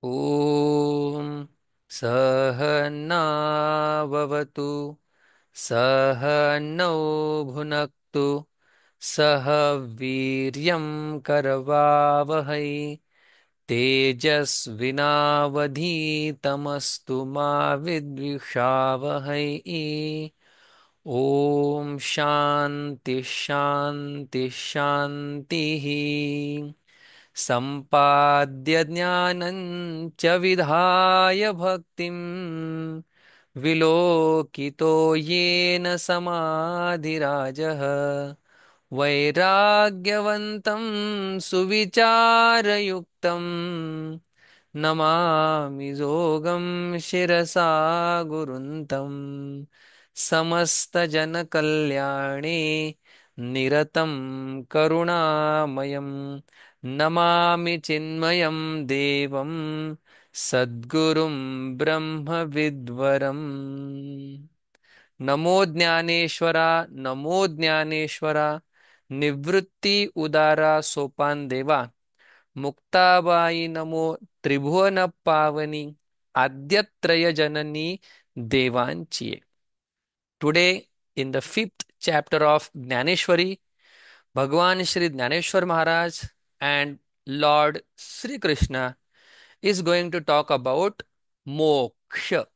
ॐ सहनाववतु सहनौ भुनक्तु सह वीर्यं करवावहै तेजस्विनावधीतमस्तु मा विद्विषावहै। ॐ शान्ति शान्ति शान्तिः। सम्पाद्य ज्ञानं च विधाय भक्तिं विलोकितो येन समाधिराजः वैराग्यवन्तं सुविचारयुक्तं नमामि योगं शिरसा गुरुन्तं समस्तजनकल्याणे निरतं करुणामयं नमामि चिन्मयं देवं सद्गुरुं ब्रह्मविद्वरम्। नमो ज्ञानेश्वरा, नमो ज्ञानेश्वरा, निवृत्ति उदारा सोपान देवा, मुक्ताबाई नमो, त्रिभुवन पावनी, आद्यत्रय जननी देवांचिये। Today, in the fifth chapter of Jnaneshwari, Bhagwan Shri Jnaneshwar Maharaj and Lord Sri Krishna is going to talk about moksha,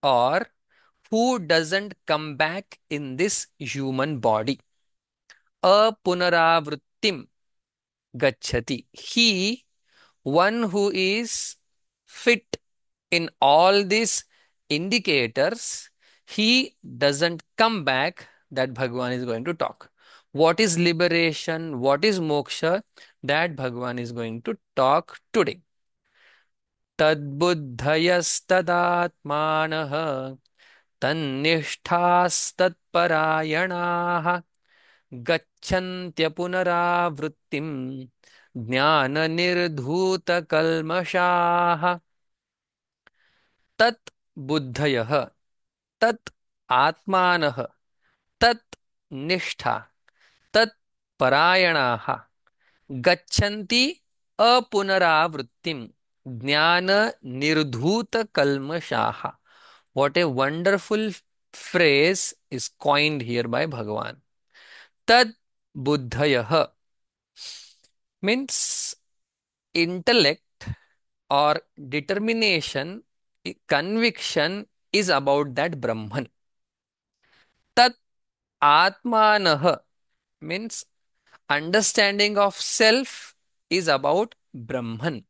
or who doesn't come back in this human body. Apunaravrittim gacchati. He, one who is fit in all these indicators, he doesn't come back. That Bhagwan is going to talk. What is liberation? What is moksha? That Bhagwan is going to talk today. तद्बुद्धयस्तदात्मानः तन्निष्ठास्तत्परायणाः गच्छन्त्य पुनरावृत्तिं ज्ञाननिर्धूतकल्मषाः। तत् बुद्धयः, तत् आत्मानः, तत् निष्ठा, तत् परायणाः गच्छन्ति अपुनरावृत्तिं ज्ञान निर्धूत कल्मषाः. What a wonderful phrase is coined here by Bhagavan. Tad buddhayah means intellect or determination, conviction is about that Brahman. Tat atmanah means understanding of self is about Brahman.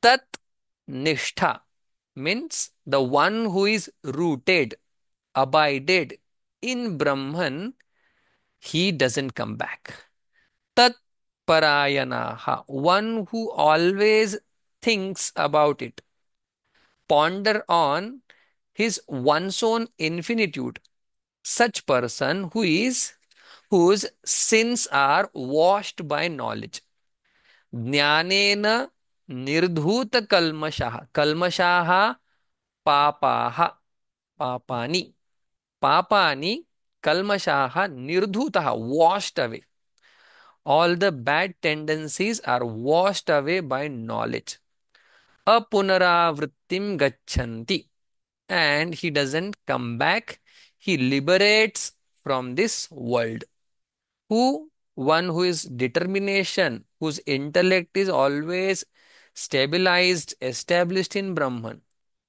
Tat nishtha means the one who is rooted, abided in Brahman, he doesn't come back. Tat parayanaha, one who always thinks about it, ponder on his one's own infinitude. Such person whose sins are washed by knowledge. Jnanena nirdhuta kalmashaha. Kalmashaha papaha. Papani. Papani kalmashaha nirdhutaha. Washed away. All the bad tendencies are washed away by knowledge. Apunaravrittim gachanti. And he doesn't come back. He liberates from this world. One who is determination, whose intellect is always stabilized, established in Brahman,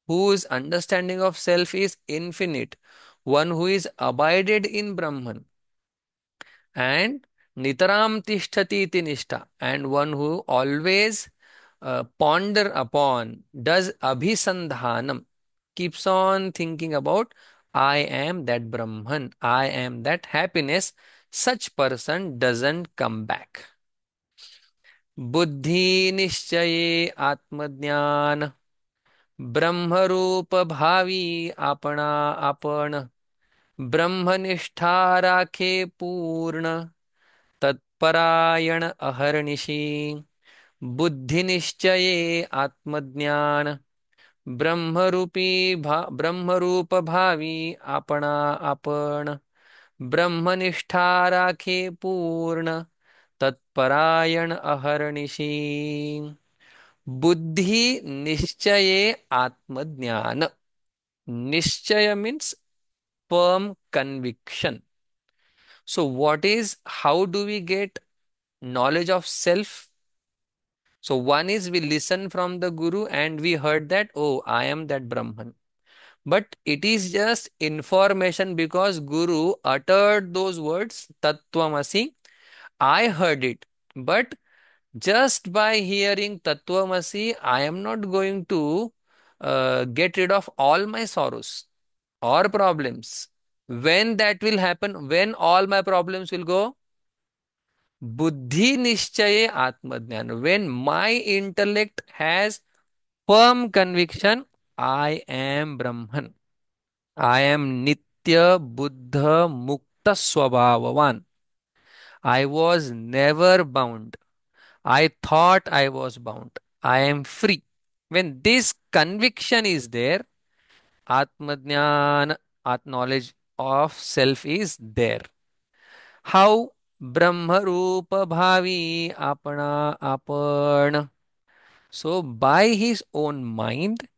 whose understanding of self is infinite, one who is abided in Brahman, and nitaram tishtati iti nishtha, and one who always ponder upon, does abhisandhanam, keeps on thinking about, I am that Brahman, I am that happiness. Such person doesn't come back. Buddhi nishchaye atmajnana ब्रह्मरूप भावी आपणा आपण ब्रह्मनिष्ठा राखे पूर्ण तत्परायण अहर्निशि बुद्धिनिश्चये आत्मज्ञान ब्रह्मरूप भावी आपणा आपण ब्रह्मनिष्ठा राखे पूर्ण तत्परायण अहर्निशि. Buddhi nishchaye atmadhyana. Nishchaya means firm conviction. So, how do we get knowledge of self? So, one is we listen from the Guru and we heard that, oh, I am that Brahman. But it is just information because Guru uttered those words, Tattvamasi. I heard it. But just by hearing Tattvamasi, I am not going to get rid of all my sorrows or problems. When that will happen, when all my problems will go, Buddhi Nishchaye Atmajnana. When my intellect has firm conviction, I am Brahman. I am Nitya Buddha Mukta Swabhavavan. I was never bound. I thought I was bound. I am free. When this conviction is there, Atmajnana, knowledge of self is there. How Brahmarupa Bhavi Apana Apan. So, by his own mind,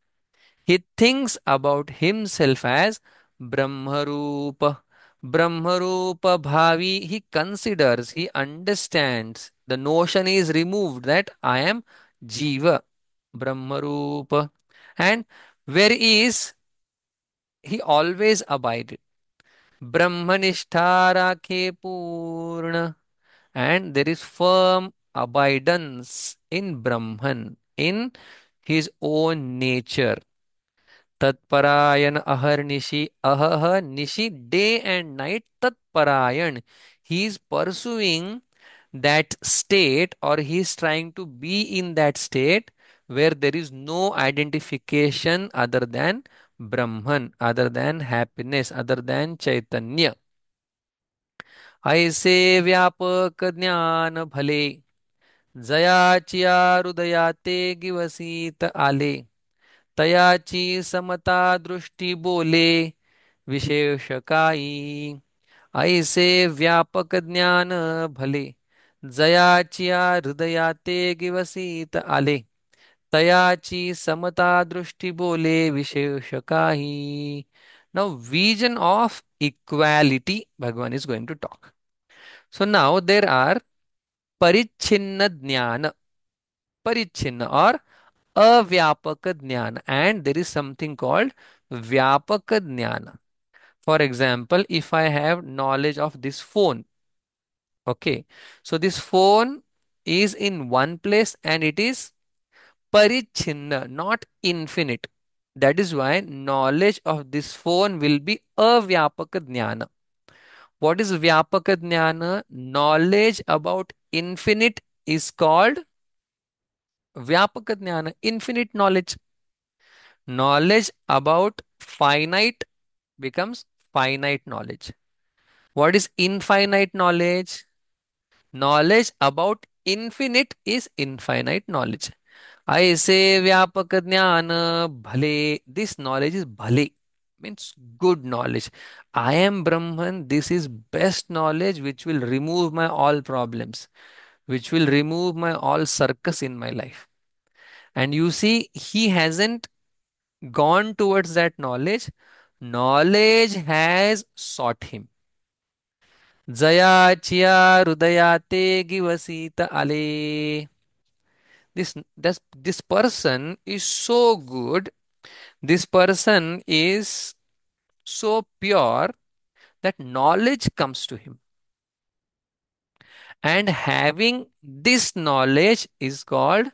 he thinks about himself as Brahmarupa. Brahmarupa Bhavi, he considers, he understands. The notion is removed that I am Jiva, Brahmarupa. And where is he always abided? Brahmanishtha rakhe purna. And there is firm abidance in Brahman, in his own nature. Tatparayan Aharnishi Ahaha Nishi, day and night Tatparayan. He is pursuing that state, or he is trying to be in that state where there is no identification other than Brahman, other than happiness, other than Chaitanya. ऐसे व्यापक ज्ञान भले जयाचिया हृदया ते गिवसीत आले तयाची समता दृष्टी बोले विशेष काई ऐसे व्यापक ज्ञान भले जयाचिया हृदया ते गिवसीत आले तयाची समता दृष्टी बोले विशेष काही. Now vision of equality Bhagavan is going to talk. So now there are parichinna jnana, parichinna or avyapaka jnana, and there is something called vyapaka jnana. For example, if I have knowledge of this phone, okay, so this phone is in one place and it is parichinna, not infinite. That is why knowledge of this phone will be avyapaka jnana. What is vyapaka jnana? Knowledge about infinite is called vyapaka jnana, infinite knowledge. Knowledge about finite becomes finite knowledge. What is infinite knowledge? Knowledge about infinite is infinite knowledge. I say vyapaka jnana bhale. This knowledge is bhale, means good knowledge. I am Brahman. This is best knowledge which will remove my all problems, which will remove my all circus in my life. And you see, he hasn't gone towards that knowledge. Knowledge has sought him. Jaya Chia Rudayate Givasita Ale. This person is so good. This person is so pure that knowledge comes to him. And having this knowledge is called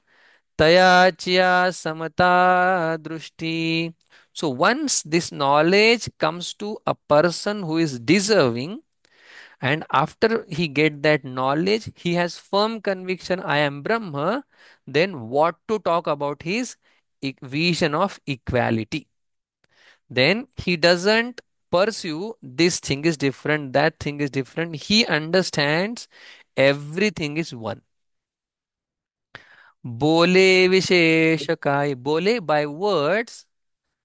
Tayachya Samata Drushti. So once this knowledge comes to a person who is deserving, and after he get that knowledge, he has firm conviction, I am Brahma, then what to talk about his vision of equality. Then he doesn't pursue this thing is different, that thing is different. He understands everything is one. Bole Visheshakai. Bole by words,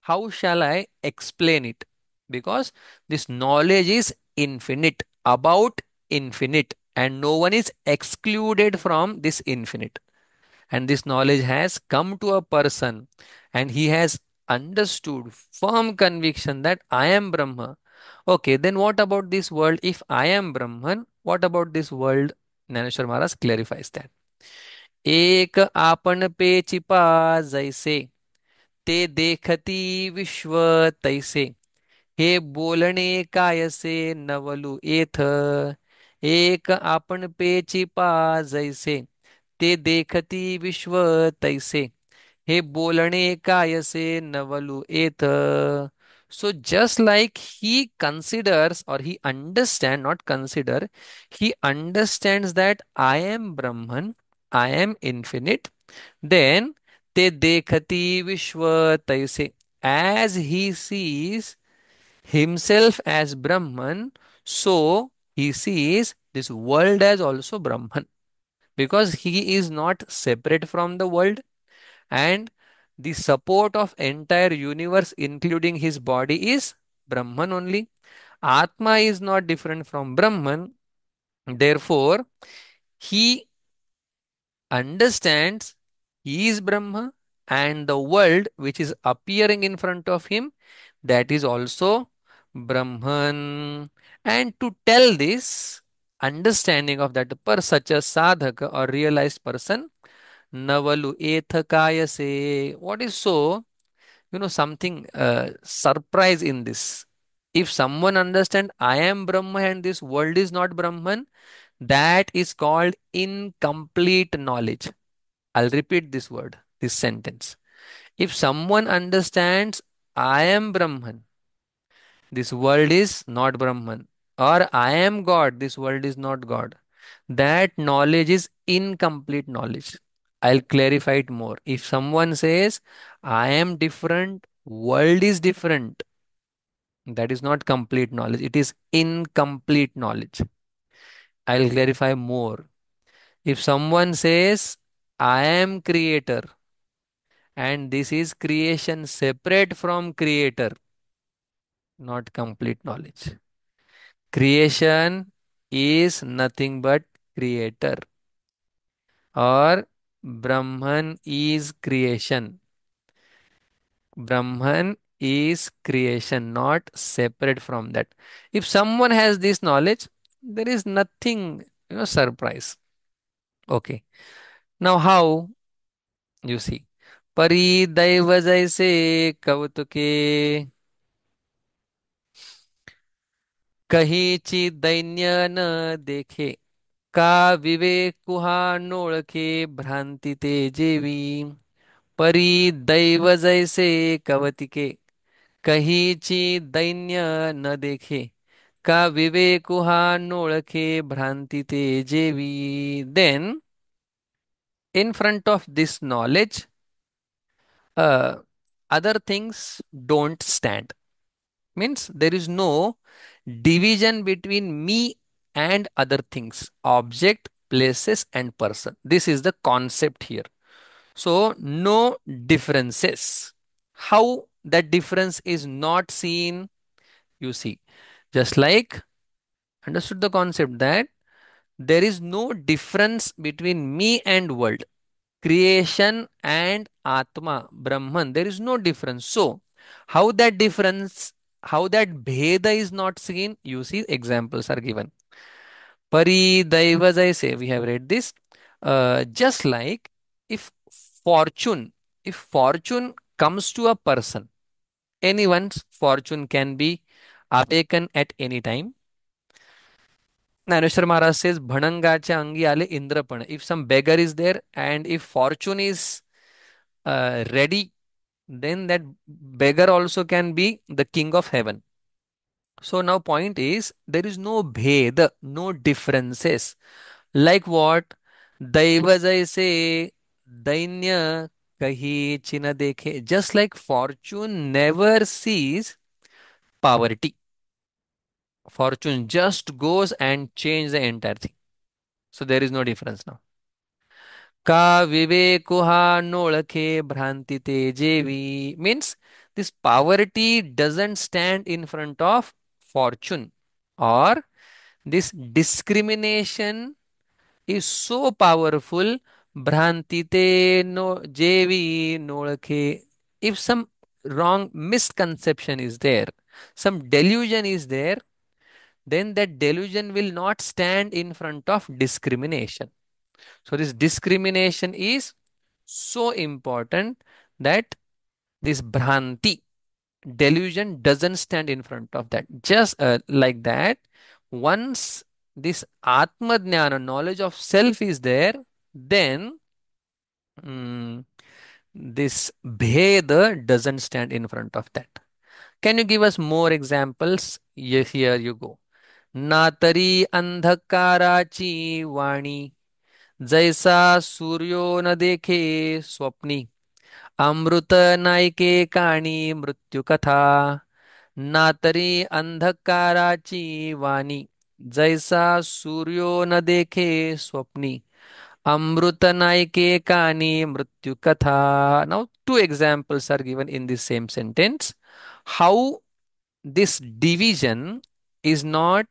how shall I explain it? Because this knowledge is infinite, about infinite, and no one is excluded from this infinite. and this knowledge has come to a person, and he has understood firm conviction that I am Brahma. Okay, then what about this world? If I am Brahman, what about this world? Naneshwar Maharaj clarifies that. एक आपन पे छिपा जैसे ते देखती विश्व तैसे हे बोलणे कायसे नवलु एथ एक आपण पे छिपा जैसे ते देखती विश्व तैसे हे बोलणे कायसे नवलु एथ. So just like he considers or he understand, not consider, he understands that I am Brahman, I am infinite, then te dekhati vishwa taise. As he sees himself as Brahman, so he sees this world as also Brahman, because he is not separate from the world, and the support of entire universe including his body is Brahman only. Atma is not different from Brahman, therefore he understands he is Brahma, and the world which is appearing in front of him, that is also Brahman. And to tell this understanding of that per such a sadhaka or realized person, Navalu Ethakaya say, what is so, something surprise in this. If someone understand I am Brahma and this world is not Brahman, that is called incomplete knowledge. I'll repeat this word, this sentence. If someone understands I am Brahman, this world is not Brahman, or I am God, this world is not God, that knowledge is incomplete knowledge. I'll clarify it more. If someone says I am different, world is different, that is not complete knowledge, it is incomplete knowledge. I'll clarify more. If someone says I am creator and this is creation separate from creator, not complete knowledge. Creation is nothing but creator, or Brahman is creation. Brahman is creation, not separate from that. If someone has this knowledge, there is nothing, surprise. Okay. Now, how you see? Pari Daiva Jaise Kavtuke Kahichi Dainya न देखे का विवेक कुहा नोळखे भ्रांती ते जेवी परी दैव जैसे कवतिके कहीची दैन्य न देखे का विवेकुहा नोळखे भ्रांती ते जेवी. Then in front of this knowledge, uh, other things don't stand. Means there is no division between me and other things, object, places, and person. This is the concept here. So, no differences. How that difference is not seen, you see. Just like understood the concept that there is no difference between me and world, creation and Atma, Brahman. There is no difference. So, how that difference, how that Bheda is not seen, you see, examples are given. Pari Daivas, I say, we have read this. Just like if fortune, if fortune comes to a person, anyone's fortune can be taken at any time. Naneshwar Maharaj says, Bhanangacha angi ale indrapana. If some beggar is there and if fortune is ready, then that beggar also can be the king of heaven. So now point is there is no bhed, no differences. Like what? Daiva jaise dainya kahi china dekhe. Just like fortune never sees poverty. Fortune just goes and change the entire thing. So there is no difference now. का विवेकुहा नोळखे भ्रांती ते जेवी means this poverty doesn't stand in front of fortune, or this discrimination is so powerful भ्रांती ते no जेवी नोळखे. If some wrong misconception is there, some delusion is there, then that delusion will not stand in front of discrimination. So this discrimination is so important that this bhranti, delusion, doesn't stand in front of that. Just like that, once this atma jnana, knowledge of self, is there, then mm, this bheda doesn't stand in front of that. Can you give us more examples? Yes, here you go. ना तरी अंधकाराची वाणी, जैसा सूर्यो न देखे स्वप्नी, अमृत Nike काणी मृत्यू कथा. ना तरी अंधकाराची वाणी, जैसा सूर्यो न देखे स्वप्नी, अमृत नायके काणी मृत्यू कथा. Now two examples are given in the same sentence. How this division is not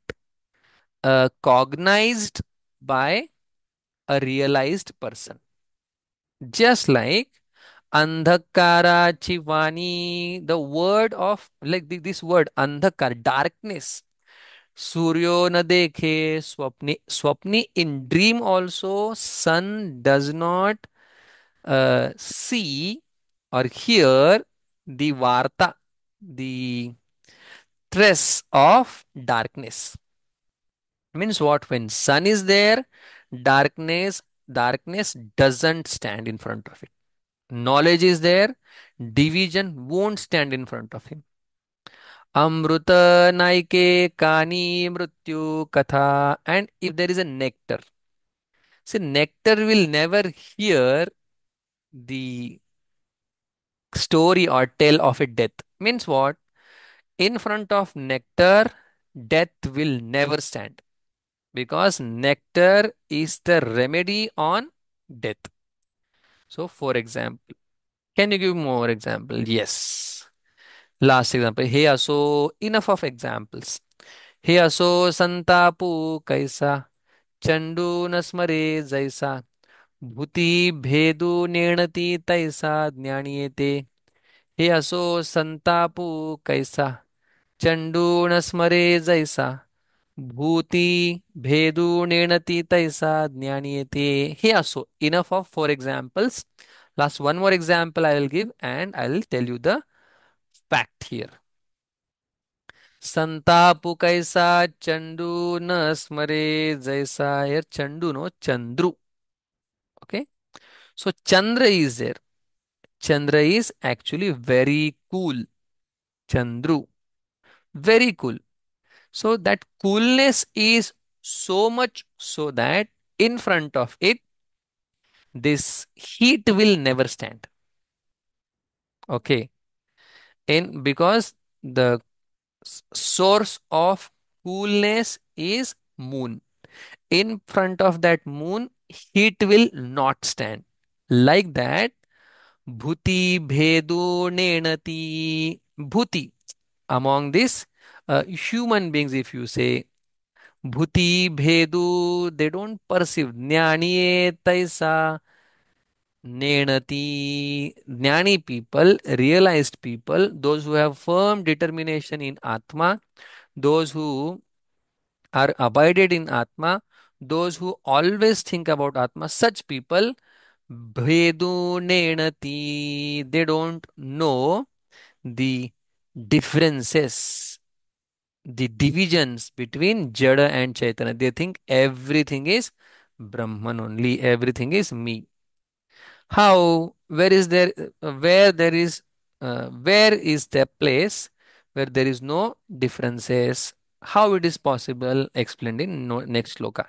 cognized by a realized person. Just like Andhakara Chivani, the word of, like this word Andhakar, darkness. Suryo na dekhe swapni. Swapni, in dream also, sun does not see or hear the varta, the stress of darkness. Means what? When sun is there, darkness doesn't stand in front of it. Knowledge is there, division won't stand in front of him. Amruta naike kani mrityu katha. And if there is a nectar, see, nectar will never hear the story or tell of a death. Means what? In front of nectar, death will never stand, because nectar is the remedy on death. So, for example, can you give more example? Yes. Last example. Here, so enough of examples. Here, so santapu kaisa, chandu nasmare jaisa, bhuti bhedu nenati taisa jnaniyete. Here, so santapu kaisa, chandu nasmare jaisa, Bhuti Bhedu Nenati Taisa Jnaniyate. Here also enough of four examples. Last one more example I will give and I will tell you the fact here. Santapu kaisa chandu na smare jaisa. Here chandu no chandru. Okay. So Chandra is there. Chandra is actually very cool. Chandru. Very cool. So that coolness is so much so that in front of it, this heat will never stand. Okay. In because the source of coolness is moon. In front of that moon, heat will not stand. Like that, bhuti bhedu nenati. Bhuti, among these human beings, if you say bhuti bhedu, they don't perceive. Jnaniye taisa. Nenati, Jnani people, realized people, those who have firm determination in Atma, those who are abided in Atma, those who always think about Atma, such people, Bhedu Nenati, they don't know the differences, the divisions between Jada and Chaitanya. They think everything is Brahman only, everything is me. How? Where is there? Where there is? Where is the place where there is no differences? How it is possible? Explained in next sloka.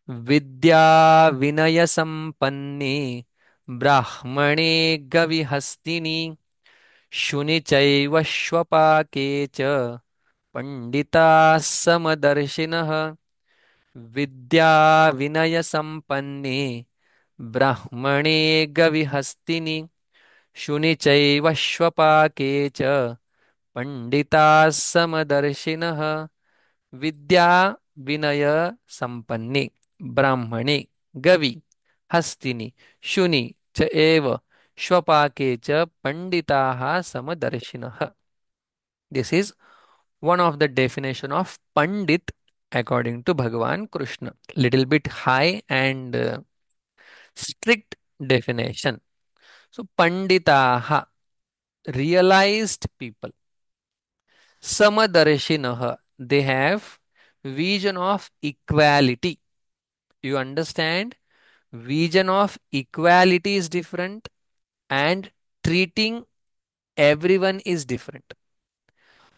Vidya Vinaya Sampanne Brahmane Gavihastini Shuni Chaiva Shwapake Cha Pandita Samadarshinaha Vidya Vinaya Sampanne Brahmane Gavihastini शुनि चैव श्वपाके च पंडिता समदर्शिनः विद्या विनय संपन्ने ब्राह्मणे गवि हस्तिनि शुनि च एव श्वपाके च पंडिताः समदर्शिनः. This is one of the definition of Pandit according to Bhagavan Krishna. Little bit high and strict definition. So Panditaha, realized people. Samadarshinaha, they have vision of equality. You understand? Vision of equality is different and treating everyone is different.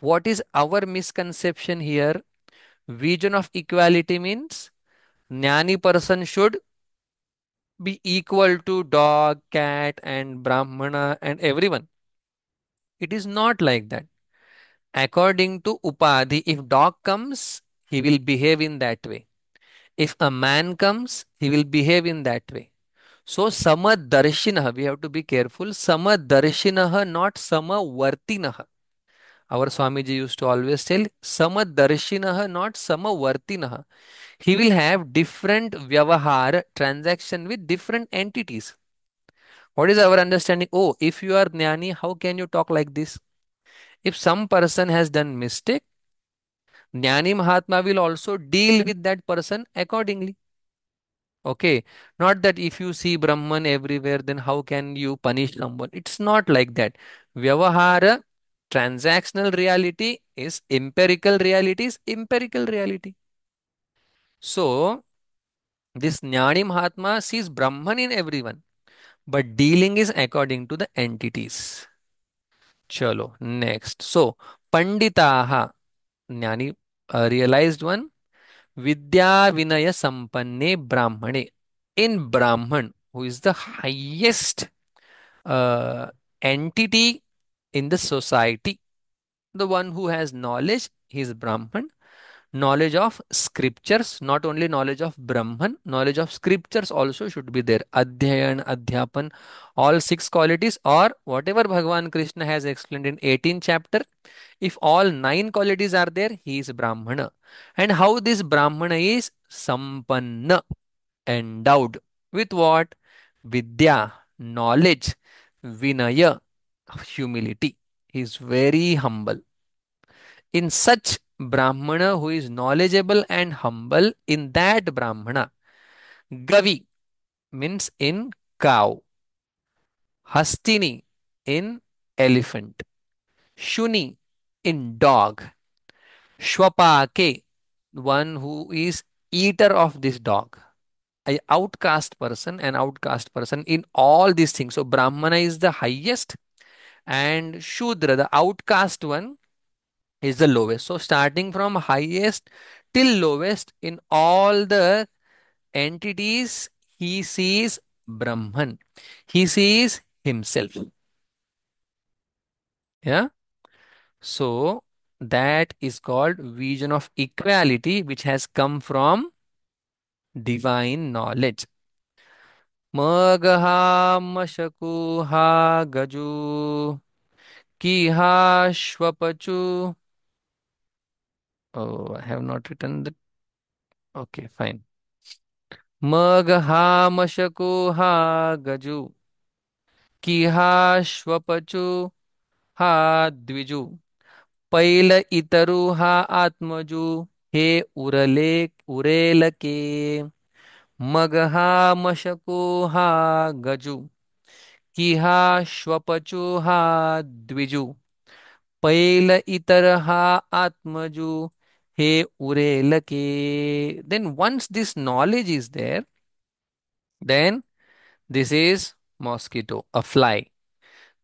What is our misconception here? Vision of equality means Jnani person should be equal to dog, cat, and Brahmana and everyone. It is not like that. According to Upadhi, if dog comes, he will behave in that way. If a man comes, he will behave in that way. So Samadarshinaha, we have to be careful. Samadarshinaha, not Samavartinaha. Our Swamiji used to always tell Samadarshinaha, not Samavartinaha. He will have different vyavahara transaction with different entities. What is our understanding? Oh, if you are jnani, how can you talk like this? If some person has done mistake, jnani Mahatma will also deal with that person accordingly. Okay, not that if you see Brahman everywhere, then how can you punish someone? It's not like that. Vyavahara, transactional reality is empirical reality. So this Jnani Mahatma sees Brahman in everyone, but dealing is according to the entities. Chalo, next. So, Panditaha, Jnani, realized one, Vidya Vinaya Sampanne Brahmane. In Brahman, who is the highest uh, entity in the society, the one who has knowledge, he is Brahman. Knowledge of scriptures, not only knowledge of Brahman, knowledge of scriptures also should be there. Adhyayan, Adhyapan, all six qualities, or whatever Bhagavan Krishna has explained in 18th chapter. If all nine qualities are there, he is Brahmana. And how this Brahmana is Sampanna, endowed with what? Vidya, knowledge, Vinaya, humility. He is very humble. In such Brahmana who is knowledgeable and humble, in that Brahmana, Gavi means in cow, Hastini in elephant, Shuni in dog, Shwapake, one who is eater of this dog, a outcast person in all these things. So Brahmana is the highest and Shudra, the outcast one, is the lowest. So starting from highest till lowest in all the entities, he sees Brahman. He sees himself. Yeah. So that is called vision of equality, which has come from divine knowledge. Magaha mashakuha gaju kiha shwapachu. Oh, I have not written that. Okay, fine. Magaha mashakuha gaju किहा श्वपचु हा द्विजु पैल इतरु हा आत्मजु हे उरले उरेलके मगहा मशको हा गजु किहा श्वपचु हा द्विजु पैल इतर हा आत्मजु हे उरेलके. Then once this knowledge is there, then this is mosquito, a fly.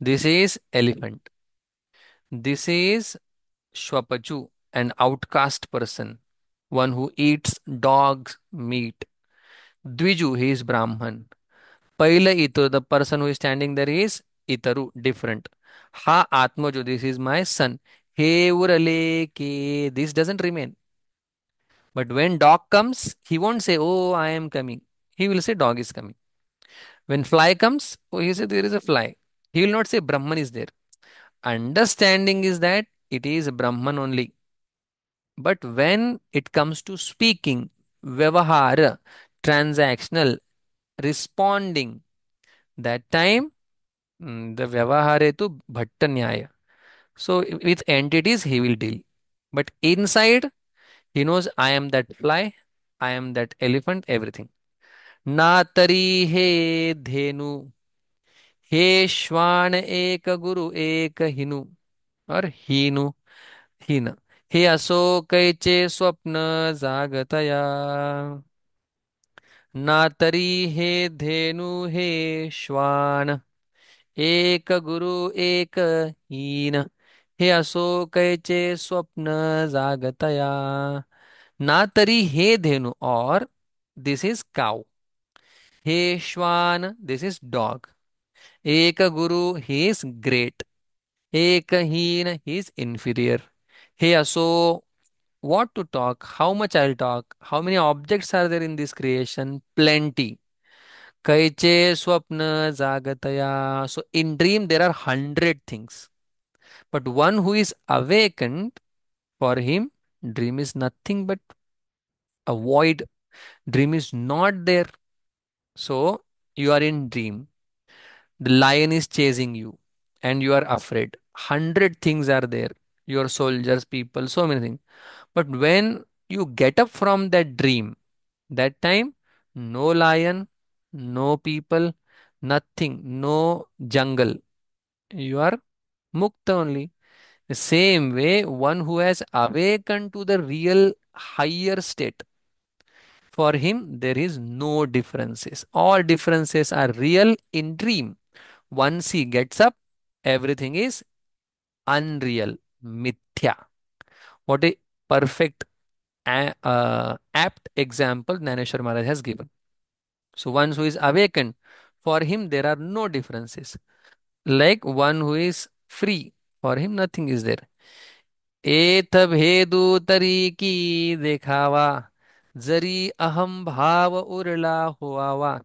This is elephant. This is Shwapachu, an outcast person, one who eats dog's meat. Dviju, he is Brahman. Paila Itaru, the person who is standing there is Itaru, different. Ha Atmaju, this is my son. He Urale ke, this doesn't remain. But when dog comes, he won't say, oh, I am coming. He will say, dog is coming. When fly comes, oh, he say, there is a fly. He will not say, Brahman is there. Understanding is that it is Brahman only. But when it comes to speaking, Vyavahara, transactional, responding. That time, the Vyavaharetu Bhatta Nyaya. So with entities he will deal. But inside, he knows I am that fly, I am that elephant, everything. Na tari he dhenu, हे श्वान एक गुरु एक हिनु और हीनु हीन हे असो cache स्वप्न जागतया ना तरी हे धेनु हे श्वान एक गुरु एक हीन हे असो कैचे स्वप्न जागतया ना तरी हे धेनु और दिस इज काउ हे श्वान दिस इज डॉग एक गुरु he is great Ekaheen, he is inferior. Hey, so what to talk? How much I'll talk? How many objects are there in this creation? Plenty. Kaiche swapna zagataya. So in dream there are 100 things. But one who is awakened, for him, dream is nothing but a void. Dream is not there. So you are in dream. The lion is chasing you and you are afraid. 100 things are there. Your soldiers, people, so many things. But when you get up from that dream, that time, no lion, no people, nothing, no jungle. You are mukta only. The same way, one who has awakened to the real higher state, for him there is no differences. All differences are real in dream. Once he gets up, everything is unreal, mithya. What a perfect apt example Naneshwar Maharaj has given. So one who is awakened, for him there are no differences. Like one who is free, for him nothing is there. एथ भेदू तरी की देखावा जरी अहम भाव उरला हुआवा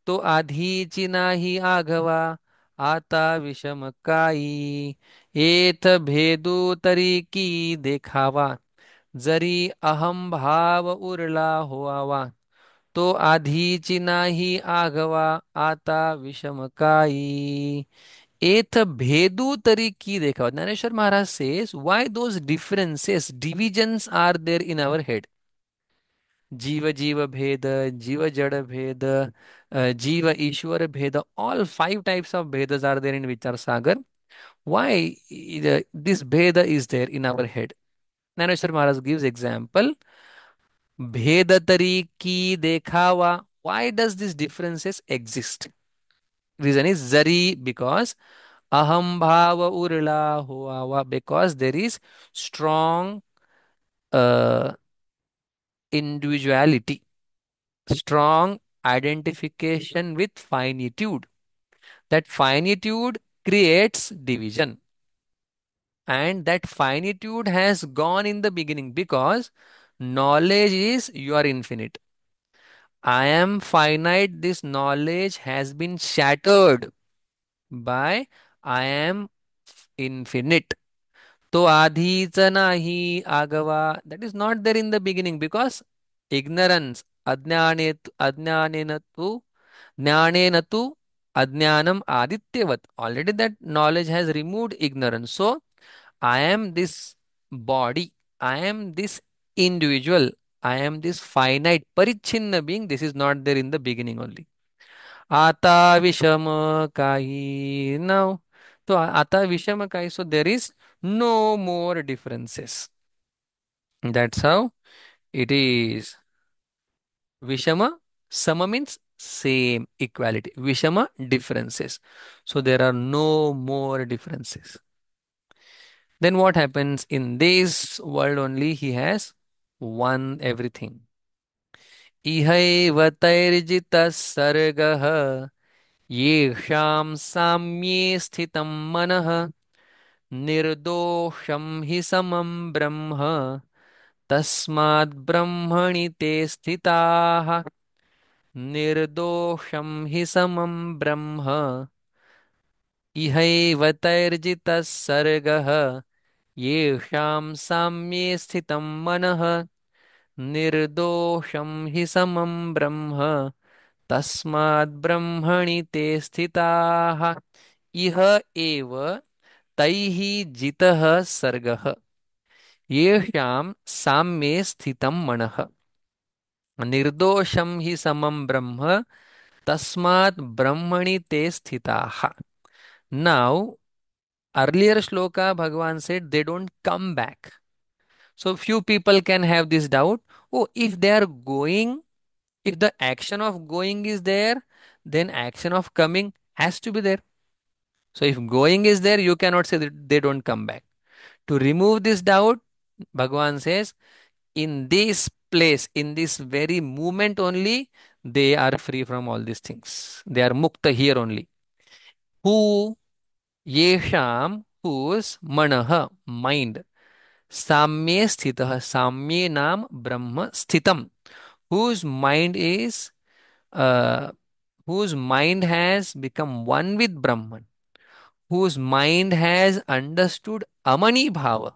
तो आधीची नाही आघवा आता विषम काई एथ भेदू तरी की देखावा जरी अहम भाव उरला हुआवा तो आधीची नाही आघवा आता विषम काई एथ भेदू तरी की देखा Naneshwar Maharaj says why those differences divisions are there in our head जीव जीव भेद जीव जड़ भेद जीव ईश्वर भेद all 5 types of vedas are there in Vichar Sagar why this bheda is there in our head Naneshwar Maharaj gives example भेद तरी की देखावा why does these differences exist reason is zari because aham bhava urla huwa because there is strong uh, individuality strong identification with finitude that finitude creates division and that finitude has gone in the beginning because knowledge is you are infinite I am finite this knowledge has been shattered by I am infinite तो आधीच नाही आगवा that is not there in the beginning because ignorance अज्ञानेन तु ज्ञानेन तु अज्ञानम आदित्यवत already that knowledge has removed ignorance so I am this body I am this individual I am this finite परिच्छिन्न being this is not there in the beginning only आता विषम काही now तो आता विषम काही so there is no more differences that's how it is vishama sama means same equality vishama differences so there are no more differences then what happens in this world only he has won everything इहैव तैर्जितः सर्गः येषां साम्ये स्थितं मनः निर्दोषं हि समं ब्रह्म तस्माद् ब्रह्मणि ते स्थिताः निर्दोषं हि समं ब्रह्म इहैव तैर्जितः सर्गः येषां साम्ये स्थितं मनः निर्दोषं हि समं ब्रह्म तस्माद् ब्रह्मणि ते स्थिताः इह एव तैः जितः सर्गः येषां साम्ये स्थितं मनः निर्दोषं हि समं ब्रह्म तस्मात् ब्रह्मणि ते स्थिताः. Now, earlier shloka Bhagavan said they don't come back. So few people can have this doubt. Oh, if they are going, if the action of going is there, then action of coming has to be there. So if going is there, you cannot say that they don't come back. To remove this doubt, Bhagavan says, in this place, in this very moment only, they are free from all these things. They are mukta here only. Who yesham, whose manaha, mind, samye sthitah, samye nam brahma sthitam, whose mind is, uh, whose mind has become one with Brahman, whose mind has understood Amani Bhava,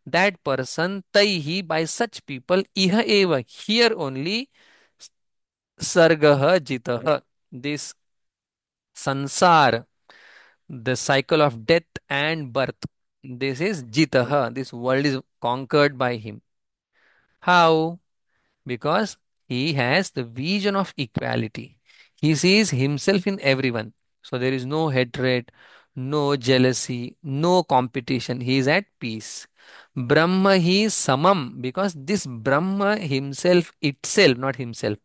that person, taihi, by such people, iha eva, here only, sargah jitah, this sansar, the cycle of death and birth, this is jitah, this world is conquered by him. How? Because he has the vision of equality. He sees himself in everyone. So there is no hatred, no jealousy, no competition. He is at peace. Brahma, he is samam, because this Brahma himself, itself, not himself,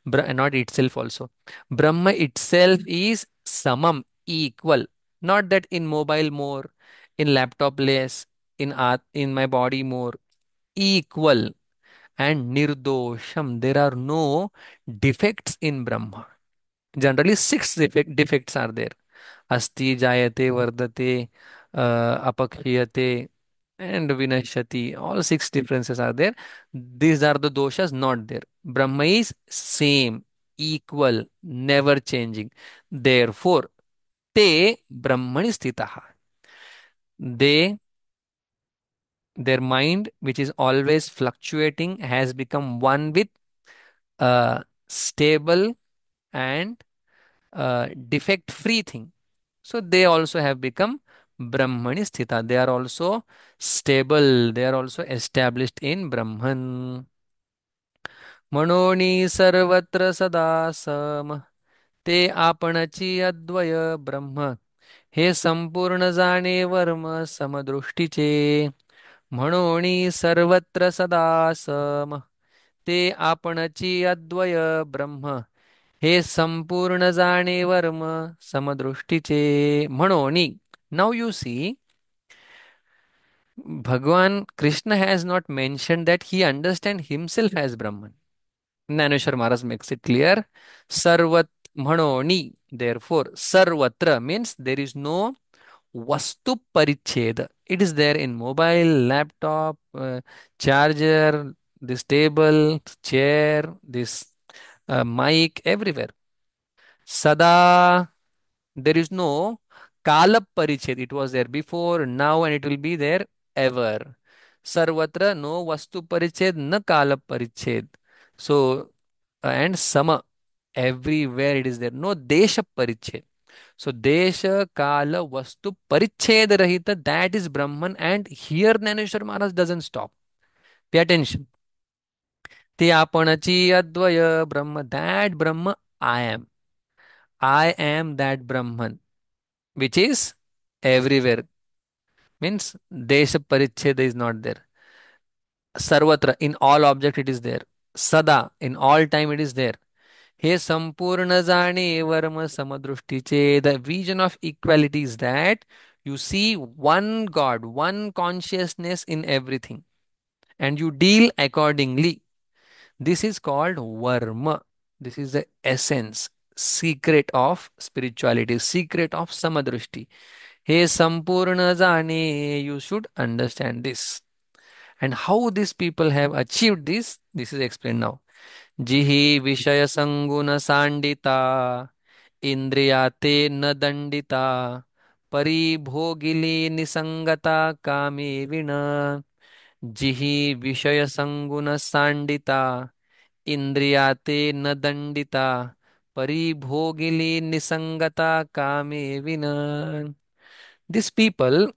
not itself also. Brahma itself is samam, equal. Not that in mobile more, in laptop less, in art, in my body more, equal and nirdosham. There are no defects in Brahma. Generally, six defects are there. Asti, Jayate, Vardate, Apakhyate, and Vinashati. All six differences are there. These are the doshas not there. Brahma is same, equal, never changing. Therefore, te Brahmani sthitaha. They, their mind, which is always fluctuating, has become one with stable and defect free thing. So they also have become Brahmani Sthita. They are also stable. They are also established in Brahman. Manoni sarvatra sada sam. ते आपणची अद्वय ब्रह्म हे संपूर्ण जाणे worm समदृष्टीचे म्हणून सर्वत्र सदा सम ते आपणची अद्वय ब्रह्म हे संपूर्ण जाणे worm समदृष्टीचे म्हणून. Now you see, Bhagwan Krishna has not mentioned that he understands himself as Brahman. Naneshwar Maharaj makes it clear. Sarvat Mhanoni. Therefore, Sarvatra means there is no Vastu Paricheda. It is there in mobile, laptop, charger, this table, chair, this mic, everywhere. Sada, there is no Kala Pariched. It was there before, now, and it will be there ever. Sarvatra, no Vastu Pariched, na Kala Pariched. So, and Sama, everywhere it is there. No Desha Pariched. So, Desha, Kala, Vastu Pariched Rahita, that is Brahman. And here Naneshwar Maharaj doesn't stop. Pay attention. Te apanachi advaya Brahma, that Brahma I am. I am that Brahman, which is everywhere. Means Desha Paricheda is not there. Sarvatra, in all object it is there. Sada, in all time it is there. He Sampurna Jane Varma Samadrushtiche. The vision of equality is that you see one God, one consciousness in everything, and you deal accordingly. This is called Varma. This is the essence, secret of spirituality, secret of Samadrushti. He Sampurna Jane, you should understand this. And how these people have achieved this is explained now. Jihi Vishaya Sanguna Sandita Indriyate न दंडिता परिभोगिली निसंगता कामे विना जिहि विषय संगुण सांडिता इंद्रियाते न दंडिता परिभोगिली निसंगता कामे विना. These people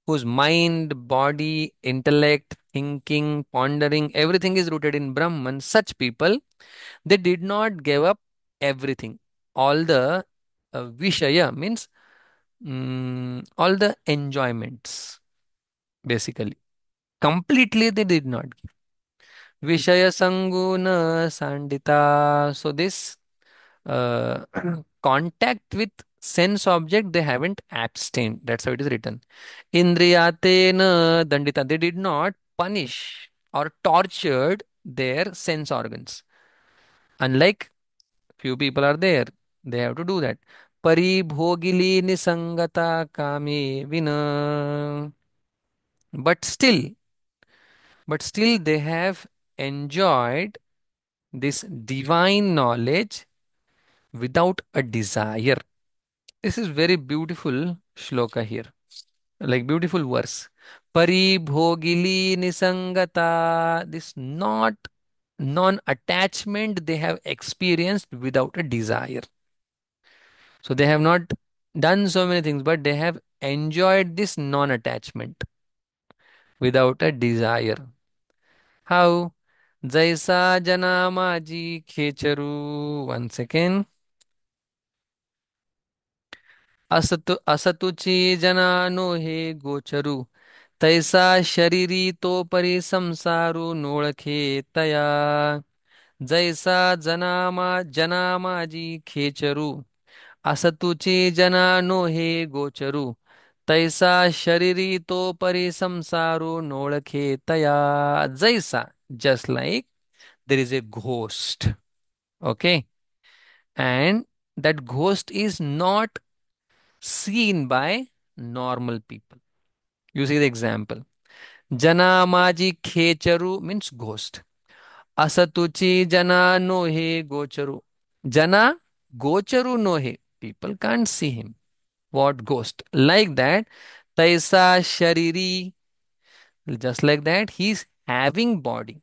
whose mind, body, intellect, thinking, pondering, everything is rooted in Brahman, such people, they did not give up everything. All the Vishaya means all the enjoyments, basically. Completely they did not give. Vishaya Sanguna Sandita. So this uh, contact with sense object they haven't abstained. That's how it is written. Indriyatena Dandita. They did not punish or tortured their sense organs. Unlike few people are there, they have to do that. Paribhogili nisangata kame vina. But still, but still they have enjoyed this divine knowledge without a desire. This is very beautiful shloka here, like beautiful verse. Paribhogili nisangata, this not non-attachment they have experienced without a desire. So they have not done so many things, but they have enjoyed this non-attachment without a desire. How? Jaisa jana maji khecharu. One second. असतुची जनानो हे गोचरू तैसा शरीरी तो परी संसारू नोळखे तया जैसा जनामाजी खेचरू असतुची जनानो हे गोचरू तैसा शरीरी तो परी संसारू नोळखे तया जैसा just like there is a ghost, okay, and that ghost is not seen by normal people. You see the example. Jana maji khecharu means ghost. Asatuchi jana no he gocharu. Jana gocharu no he. People can't see him. What ghost? Like that, Taisa Shariri, just like that, he's having body,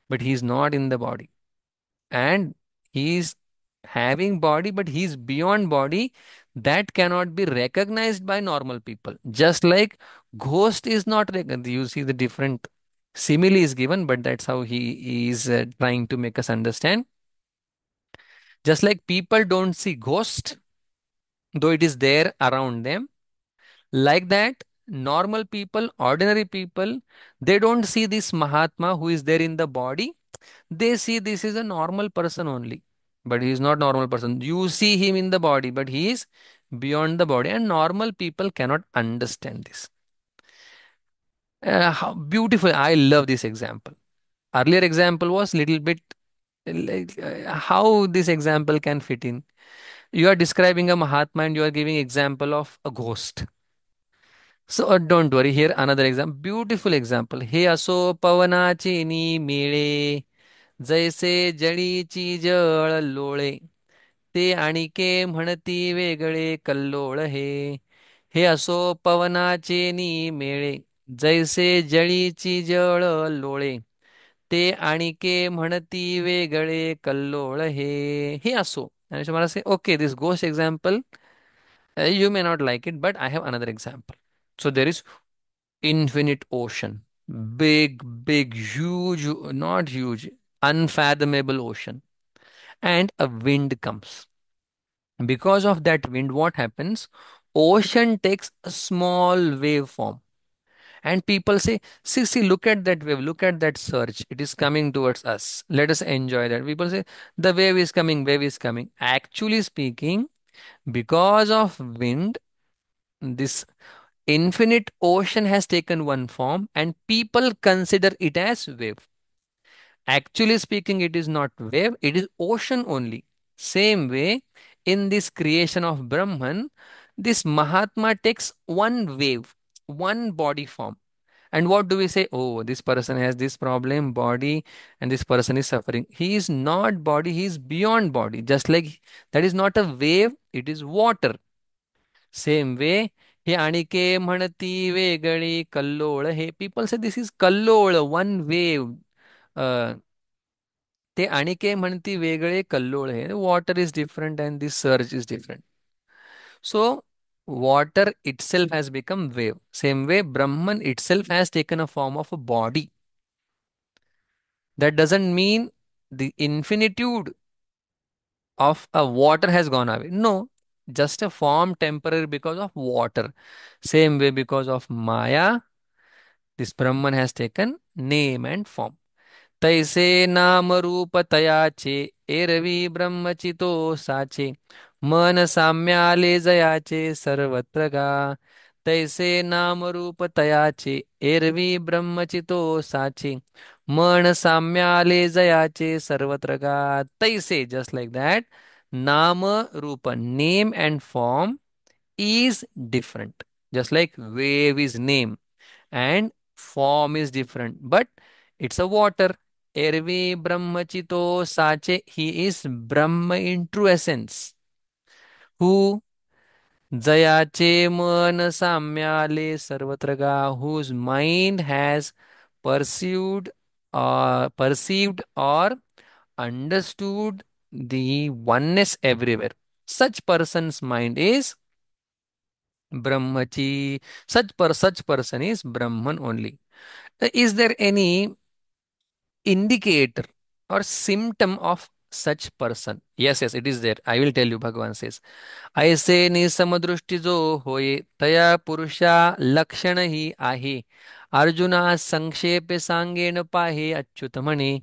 but he's not in the body. And he's having body but he's beyond body, that cannot be recognized by normal people, just like ghost is not recognized. You see the different simile is given, but that's how he is trying to make us understand. Just like people don't see ghost though it is there around them, like that normal people, ordinary people, they don't see this Mahatma who is there in the body. They see this is a normal person only, but he is not normal person. You see him in the body, but he is beyond the body, and normal people cannot understand this. How beautiful! I love this example. Earlier example was little bit like how this example can fit in. You are describing a Mahatma and you are giving example of a ghost. So don't worry. Here another example, beautiful example. He aso pavanachi ni mele जैसे जळीची जळ लोळे ते आणिके म्हणती वेगळे कल्लोळ हे हे असो पवनाचे नि मेळे जैसे जळीची जळ लोळे ते आणिके म्हणती वेगळे कल्लोळ हे असो. And Shamara say, okay, this ghost example, you may not like it, but I have another example. So there is infinite ocean, big, huge, not huge, unfathomable ocean, and a wind comes. Because of that wind, what happens? Ocean takes a small wave form. And people say, see, look at that wave, look at that surge. It is coming towards us. Let us enjoy that. People say, the wave is coming, wave is coming. Actually speaking, because of wind, this infinite ocean has taken one form, and people consider it as wave. Actually speaking, it is not wave, it is ocean only. Same way, in this creation of Brahman, this Mahatma takes one wave, one body form. And what do we say? Oh, this person has this problem, body, and this person is suffering. He is not body, he is beyond body. Just like that is not a wave, it is water. Same way, हे आणिके म्हणती वेगळी कल्लोळ हे. People say this is कल्लोळ, one wave. ते आणिके म्हणती वेगळे कल्लोळे. Water is different and this surge is different. So, water itself has become wave. Same way, Brahman itself has taken a form of a body. That doesn't mean the infinitude of a water has gone away. No, just a form temporary because of water. Same way, because of Maya, this Brahman has taken name and form. तैसे नाम रूप तयाचे एरवी ब्रह्मचितो साचे मन साम्याले जयाचे सर्वत्र गा. तैसे नाम रूप तयाचे एरवी ब्रह्मचितो साचे मन साम्याले जयाचे सर्वत्र गा. तैसे, just like that, नाम रूप, name and form is different, just like wave is name and form is different, but it's a water. Ervi Brahmachito Sache, he is Brahma in true essence, who Jayache Man Samyale Sarvatraga, whose mind has perceived or understood the oneness everywhere. Such person's mind is Brahmachi. Such person is Brahman only. Is there any indicator or symptom of such person? Yes, yes, it is there. I will tell you. Bhagavan says, ऐसे निसमदृष्टी जो होय तया पुरुषा लक्षण ही आहे. अर्जुना संक्षेप सांगेन पाहे अच्युत म्हणे.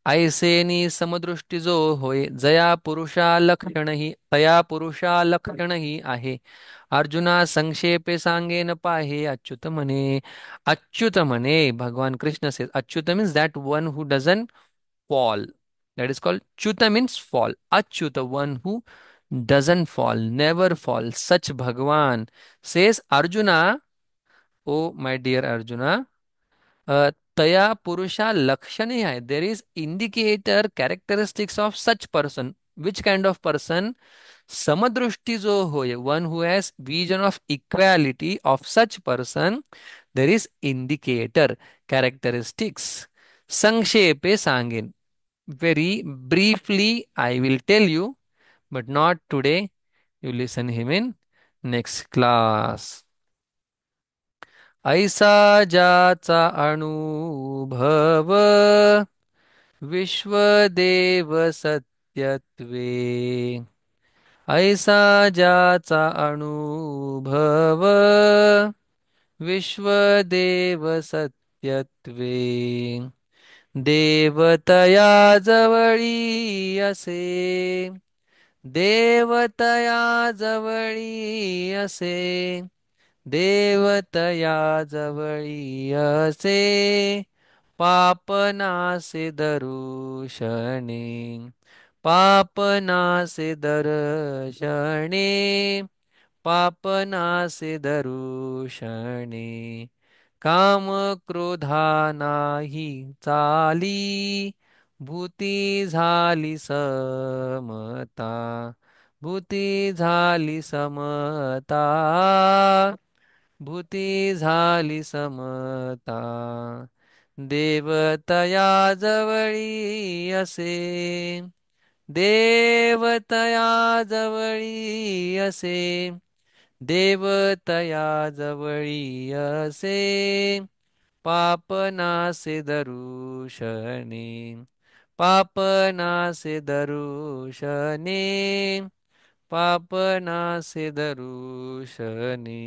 ऐसे निसमदृष्टी जो होय जया पुरुषा लक्षण ही तया पुरुषा लक्षण ही आहे. अर्जुना संक्षेपे सांगेन पाहे अच्युत म्हणे. अच्युत म्हणे, Bhagavan Krishna says, Achyuta means that one who doesn't fall. That is called Chuta means fall. Achyuta, one who doesn't fall, never fall. Such Bhagavan says, Arjuna, oh my dear Arjuna, तया पुरुषा लक्षणे आहे. There is indicator characteristics of such person. Which kind of person? Samadrushti jo hoye, one who has vision of equality of such person, there is indicator characteristics. Sankshepe sangin. Very briefly, I will tell you, but not today. You listen him in next class. ऐसा ज्याचा अनुभव विश्वदेव सत्यत्वे. ऐसा ज्याचा अनुभव विश्वदेव सत्यत्वे. देवतया जवळी असे. देवतया जवळी असे. देवतया जवळी असे. पापनासे दरुशने. पापनासे दर्शने. पापनासे दरुशने. काम क्रोधा नाही चाली. भूती झाली समता. भूती झाली समता. भूती झाली समता. देवतया जवळी असे. देवतया जवळी असे. देवतया जवळी असे. पापनासे दरुशने. पापनासे दरुशने. पापनासे दरुशने.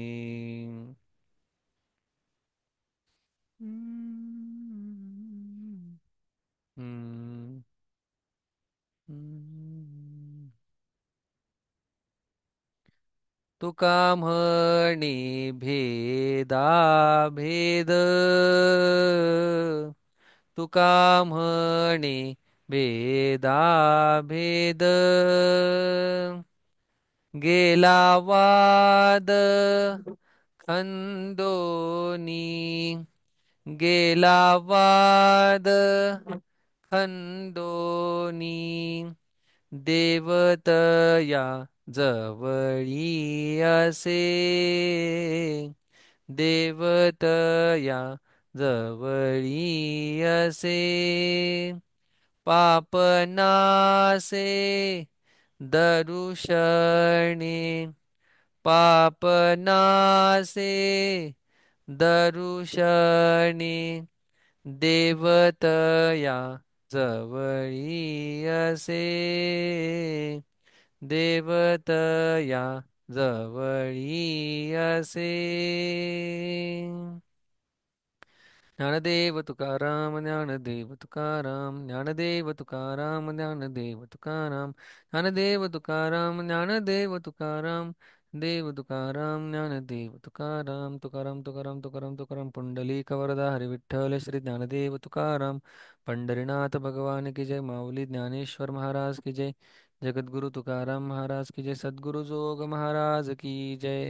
हम्म. हम्म. हम्म. तुका म्हणे भेदा भेद. तुका म्हणे भेदा भेद. गेला वाद खंदोनी. गेला वाद खंदोनी. देवतया जवळी असे. देवतया जवळी असे. पापनासे दरुशनी, पापनासे दरुशनी, देवतया जवळी असे, देवतया जवळी असे. ज्ञानदेव तुकाराम, ज्ञानदेव तुकाराम, ज्ञानदेव तुकाराम, ज्ञानदेव तुकाराम, ज्ञानदेव तुकाराम, ज्ञानदेव तुकाराम, देव तुकाराम, ज्ञानदेव तुकाराम, तुकाराम तुकाराम तुकाराम तुकाराम. पुंडलिक वरदा हरी विठ्ठल श्री ज्ञानदेव तुकाराम. पंढरीनाथ भगवान की जय. माऊली ज्ञानेश्वर महाराज की जय. जगद्गुरु तुकाराम महाराज की जय. सद्गुरु जोग महाराज की जय.